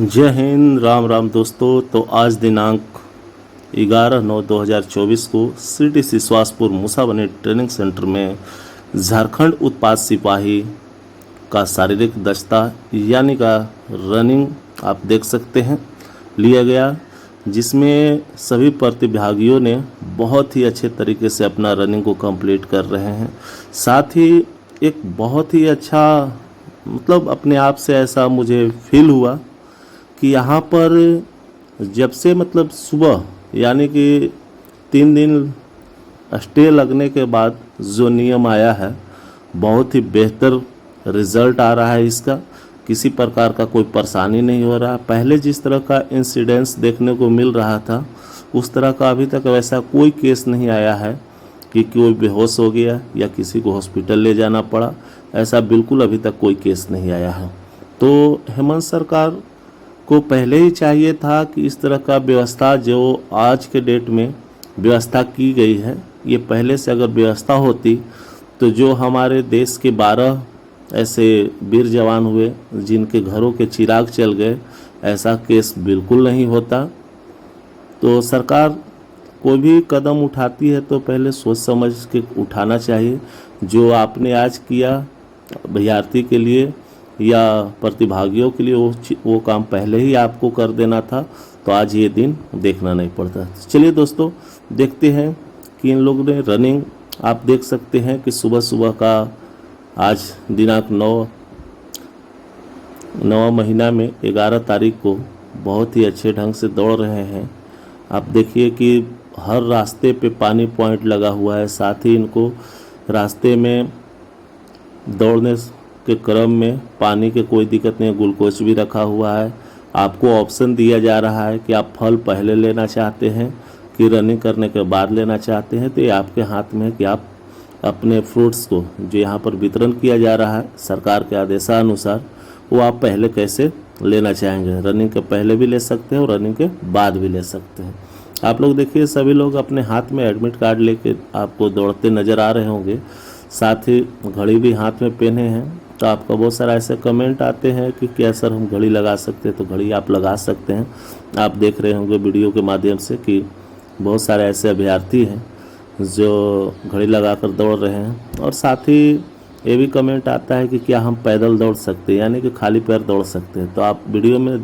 जय हिंद, राम राम दोस्तों। तो आज दिनांक 11/9/2024 को CTC श्वासपुर मूसाबनी ट्रेनिंग सेंटर में झारखंड उत्पाद सिपाही का शारीरिक दक्षता यानी का रनिंग आप देख सकते हैं लिया गया, जिसमें सभी प्रतिभागियों ने बहुत ही अच्छे तरीके से अपना रनिंग को कंप्लीट कर रहे हैं। साथ ही एक बहुत ही अच्छा अपने आप से ऐसा मुझे फील हुआ कि यहाँ पर जब से सुबह यानी कि 3 दिन स्टे लगने के बाद जो नियम आया है, बहुत ही बेहतर रिज़ल्ट आ रहा है। इसका किसी प्रकार का कोई परेशानी नहीं हो रहा। पहले जिस तरह का इंसिडेंस देखने को मिल रहा था, उस तरह का अभी तक वैसा कोई केस नहीं आया है कि कोई बेहोश हो गया या किसी को हॉस्पिटल ले जाना पड़ा। ऐसा बिल्कुल अभी तक कोई केस नहीं आया है। तो हेमंत सरकार को पहले ही चाहिए था कि इस तरह का व्यवस्था जो आज के डेट में व्यवस्था की गई है, ये पहले से अगर व्यवस्था होती तो जो हमारे देश के 12 ऐसे वीर जवान हुए जिनके घरों के चिराग चल गए, ऐसा केस बिल्कुल नहीं होता। तो सरकार कोई भी कदम उठाती है तो पहले सोच समझ के उठाना चाहिए। जो आपने आज किया अभ्यर्थी के लिए या प्रतिभागियों के लिए, वो काम पहले ही आपको कर देना था, तो आज ये दिन देखना नहीं पड़ता। चलिए दोस्तों, देखते हैं कि इन लोगों ने रनिंग आप देख सकते हैं कि सुबह सुबह का आज दिनांक 9 महीना में 11 तारीख को बहुत ही अच्छे ढंग से दौड़ रहे हैं। आप देखिए कि हर रास्ते पे पानी पॉइंट लगा हुआ है। साथ ही इनको रास्ते में दौड़ने के क्रम में पानी के कोई दिक्कत नहीं, ग्लूकोज भी रखा हुआ है। आपको ऑप्शन दिया जा रहा है कि आप फल पहले लेना चाहते हैं कि रनिंग करने के बाद लेना चाहते हैं। तो ये आपके हाथ में है कि आप अपने फ्रूट्स को जो यहाँ पर वितरण किया जा रहा है सरकार के आदेशानुसार, वो आप पहले कैसे लेना चाहेंगे। रनिंग के पहले भी ले सकते हैं और रनिंग के बाद भी ले सकते हैं। आप लोग देखिए, सभी लोग अपने हाथ में एडमिट कार्ड लेके आपको दौड़ते नज़र आ रहे होंगे। साथ ही घड़ी भी हाथ में पहने हैं। तो आपका बहुत सारा ऐसे कमेंट आते हैं कि क्या सर हम घड़ी लगा सकते हैं, तो घड़ी आप लगा सकते हैं। आप देख रहे होंगे वीडियो के माध्यम से कि बहुत सारे ऐसे अभ्यर्थी हैं जो घड़ी लगाकर दौड़ रहे हैं। और साथ ही ये भी कमेंट आता है कि क्या हम पैदल दौड़ सकते हैं, यानी कि खाली पैर दौड़ सकते हैं। तो आप वीडियो में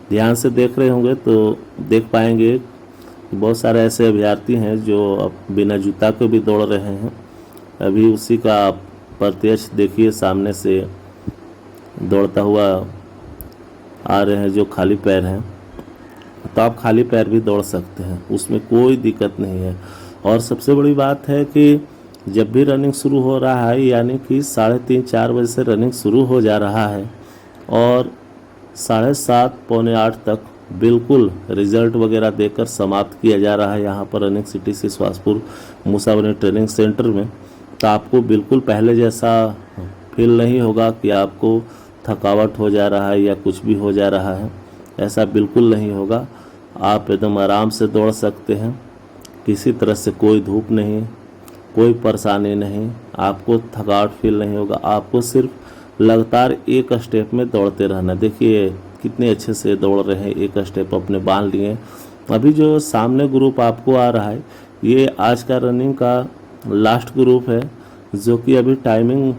ध्यान से देख रहे होंगे तो देख पाएंगे कि बहुत सारे ऐसे अभ्यर्थी हैं जो अब बिना जूता के भी दौड़ रहे हैं। अभी उसी का आप प्रत्यक्ष देखिए, सामने से दौड़ता हुआ आ रहे हैं जो खाली पैर हैं। तो आप खाली पैर भी दौड़ सकते हैं, उसमें कोई दिक्कत नहीं है। और सबसे बड़ी बात है कि जब भी रनिंग शुरू हो रहा है, यानी कि 3:30-4 बजे से रनिंग शुरू हो जा रहा है और 7:30 पौने 8 तक बिल्कुल रिजल्ट वगैरह देकर समाप्त किया जा रहा है यहाँ पर रनिंग CTC श्वासपुर मूसाबनी ट्रेनिंग सेंटर में। तो आपको बिल्कुल पहले जैसा फील नहीं होगा कि आपको थकावट हो जा रहा है या कुछ भी हो जा रहा है। ऐसा बिल्कुल नहीं होगा। आप एकदम आराम से दौड़ सकते हैं। किसी तरह से कोई धूप नहीं, कोई परेशानी नहीं, आपको थकावट फील नहीं होगा। आपको सिर्फ लगातार एक स्टेप में दौड़ते रहना। देखिए कितने अच्छे से दौड़ रहे हैं, एक स्टेप अपने बांध लिए। अभी जो सामने ग्रुप आपको आ रहा है, ये आज का रनिंग का लास्ट ग्रुप है, जो कि अभी टाइमिंग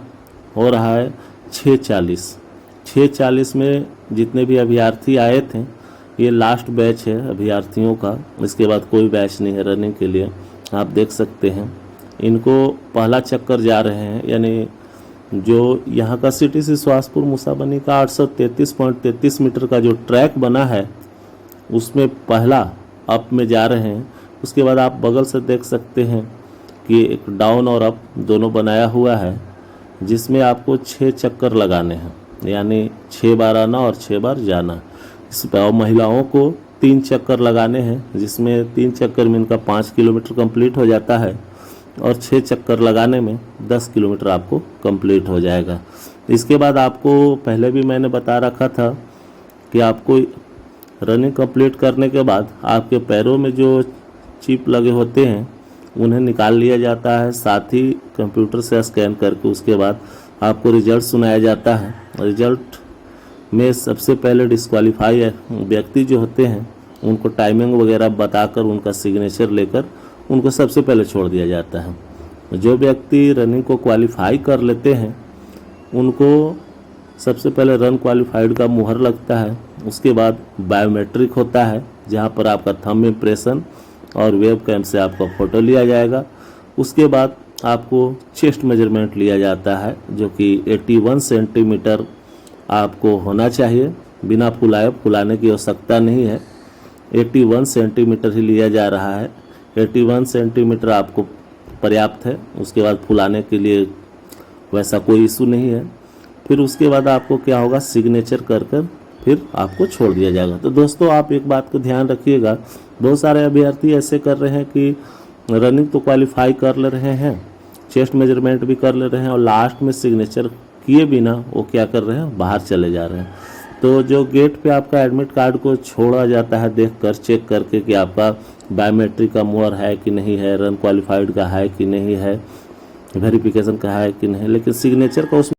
हो रहा है 6:40 में जितने भी अभ्यर्थी आए थे, ये लास्ट बैच है अभ्यर्थियों का। इसके बाद कोई बैच नहीं है रनिंग के लिए। आप देख सकते हैं इनको पहला चक्कर जा रहे हैं, यानी जो यहाँ का CTC श्वासपुर मूसाबनी का 833.33 मीटर का जो ट्रैक बना है, उसमें पहला अप में जा रहे हैं। उसके बाद आप बगल से देख सकते हैं कि एक डाउन और अप दोनों बनाया हुआ है, जिसमें आपको 6 चक्कर लगाने हैं, यानी 6 बार आना और 6 बार जाना। इस पर महिलाओं को 3 चक्कर लगाने हैं, जिसमें 3 चक्कर में इनका 5 किलोमीटर कंप्लीट हो जाता है और 6 चक्कर लगाने में 10 किलोमीटर आपको कंप्लीट हो जाएगा। इसके बाद आपको पहले भी मैंने बता रखा था कि आपको रनिंग कंप्लीट करने के बाद आपके पैरों में जो चिप लगे होते हैं उन्हें निकाल लिया जाता है। साथ ही कंप्यूटर से स्कैन करके उसके बाद आपको रिजल्ट सुनाया जाता है। रिजल्ट में सबसे पहले डिस्क्वालीफाई व्यक्ति जो होते हैं उनको टाइमिंग वगैरह बताकर उनका सिग्नेचर लेकर उनको सबसे पहले छोड़ दिया जाता है। जो व्यक्ति रनिंग को क्वालिफाई कर लेते हैं उनको सबसे पहले रन क्वालिफाइड का मुहर लगता है। उसके बाद बायोमेट्रिक होता है जहां पर आपका थंब इम्प्रेशन और वेब कैम से आपका फ़ोटो लिया जाएगा। उसके बाद आपको चेस्ट मेजरमेंट लिया जाता है जो कि 81 सेंटीमीटर आपको होना चाहिए। बिना फुलाने की आवश्यकता नहीं है, 81 सेंटीमीटर ही लिया जा रहा है। 81 सेंटीमीटर आपको पर्याप्त है। उसके बाद फुलाने के लिए वैसा कोई इशू नहीं है। फिर उसके बाद आपको क्या होगा, सिग्नेचर कर फिर आपको छोड़ दिया जाएगा। तो दोस्तों आप एक बात को ध्यान रखिएगा, बहुत सारे अभ्यर्थी ऐसे कर रहे हैं कि रनिंग तो क्वालिफाई कर ले रहे हैं, चेस्ट मेजरमेंट भी कर ले रहे हैं और लास्ट में सिग्नेचर किए बिना वो क्या कर रहे हैं, बाहर चले जा रहे हैं। तो जो गेट पे आपका एडमिट कार्ड को छोड़ा जाता है देखकर, चेक करके कि आपका बायोमेट्रिक का मुहर है कि नहीं है, रन क्वालिफाइड का है कि नहीं है, वेरिफिकेशन का है कि नहीं, लेकिन सिग्नेचर का उसमें